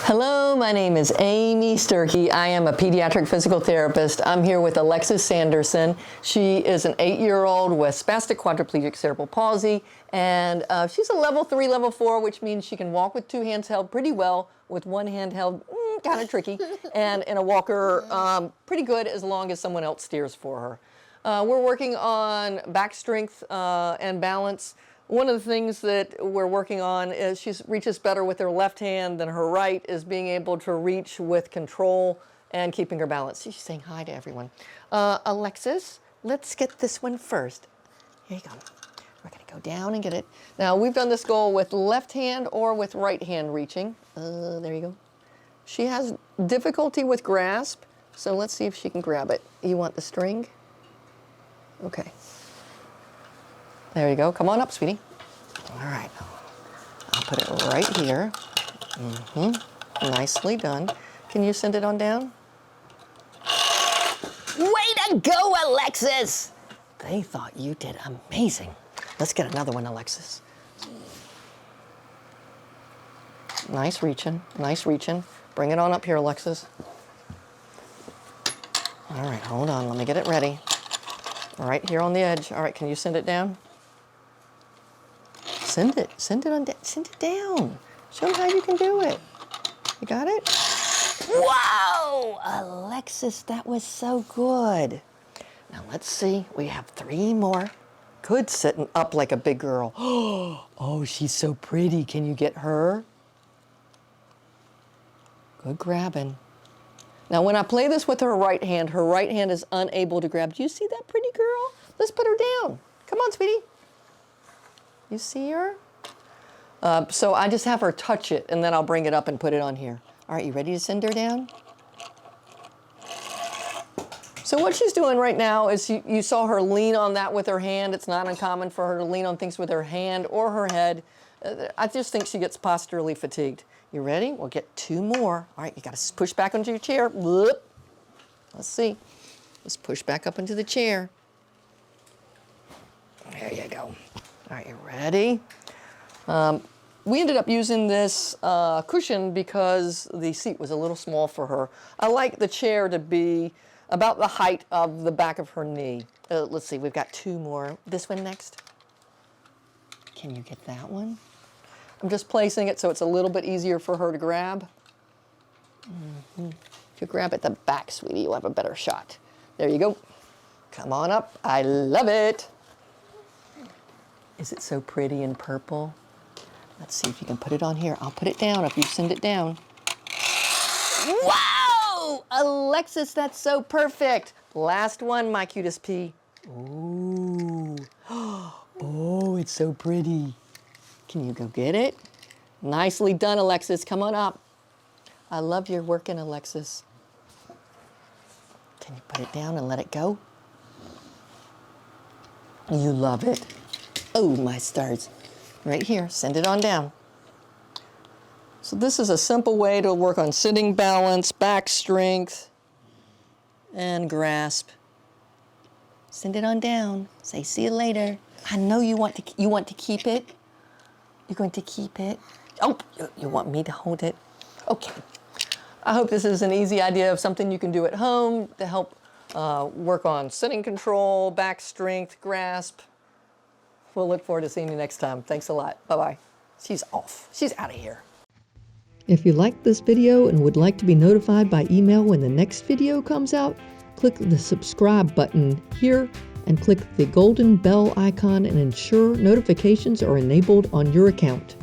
Hello, my name is Amy Sturkey. I am a pediatric physical therapist. I'm here with Alexis Sanderson. She is an 8-year-old with spastic quadriplegic cerebral palsy, and she's a level 3, level 4, which means she can walk with 2 hands held pretty well, with 1 hand held kind of tricky, and in a walker pretty good as long as someone else steers for her. We're working on back strength and balance. One of the things that we're working on is she reaches better with her left hand than her right, is being able to reach with control and keeping her balance. She's saying hi to everyone. Alexis, let's get this one first. Here you go. We're going to go down and get it. Now, we've done this goal with left hand or with right hand reaching. There you go. She has difficulty with grasp, so let's see if she can grab it. You want the string? Okay. There you go. Come on up, sweetie. All right. I'll put it right here. Nicely done. Can you send it on down? Way to go, Alexis! They thought you did amazing. Let's get another one, Alexis. Nice reaching. Nice reaching. Bring it on up here, Alexis. All right, hold on. Let me get it ready. Right here on the edge. All right, can you send it down? Send it down. Show them how you can do it. You got it? Wow, Alexis, that was so good. Now let's see, we have 3 more. Good, sitting up like a big girl. Oh, she's so pretty. Can you get her? Good grabbing. Now when I play this with her right hand is unable to grab. Do you see that pretty girl? Let's put her down. Come on, sweetie. You see her? So I just have her touch it, and then I'll bring it up and put it on here. All right, you ready to send her down? So what she's doing right now is you saw her lean on that with her hand. It's not uncommon for her to lean on things with her hand or her head. I just think she gets posturally fatigued. You ready? We'll get 2 more. All right, you got to push back onto your chair. Whoop. Let's see. Let's push back up into the chair. There you go. All right, you ready? We ended up using this cushion because the seat was a little small for her. I like the chair to be about the height of the back of her knee. Let's see, we've got 2 more. This one next. Can you get that one? I'm just placing it so it's a little bit easier for her to grab. If you grab at the back, sweetie, you'll have a better shot. There you go. Come on up. I love it. Is it so pretty in purple? Let's see if you can put it on here. I'll put it down if you send it down. Wow! Alexis, that's so perfect. Last one, my cutest pea. Ooh. Oh, it's so pretty. Can you go get it? Nicely done, Alexis. Come on up. I love your working, Alexis. Can you put it down and let it go? You love it. Oh, my stars. Right here, send it on down. So this is a simple way to work on sitting balance, back strength, and grasp. Send it on down. Say, see you later. I know you want to keep it. You're going to keep it. Oh, you want me to hold it? Okay. I hope this is an easy idea of something you can do at home to help work on sitting control, back strength, grasp. We'll look forward to seeing you next time. Thanks a lot. Bye-bye. She's off. She's out of here. If you liked this video and would like to be notified by email when the next video comes out, click the subscribe button here and click the golden bell icon and ensure notifications are enabled on your account.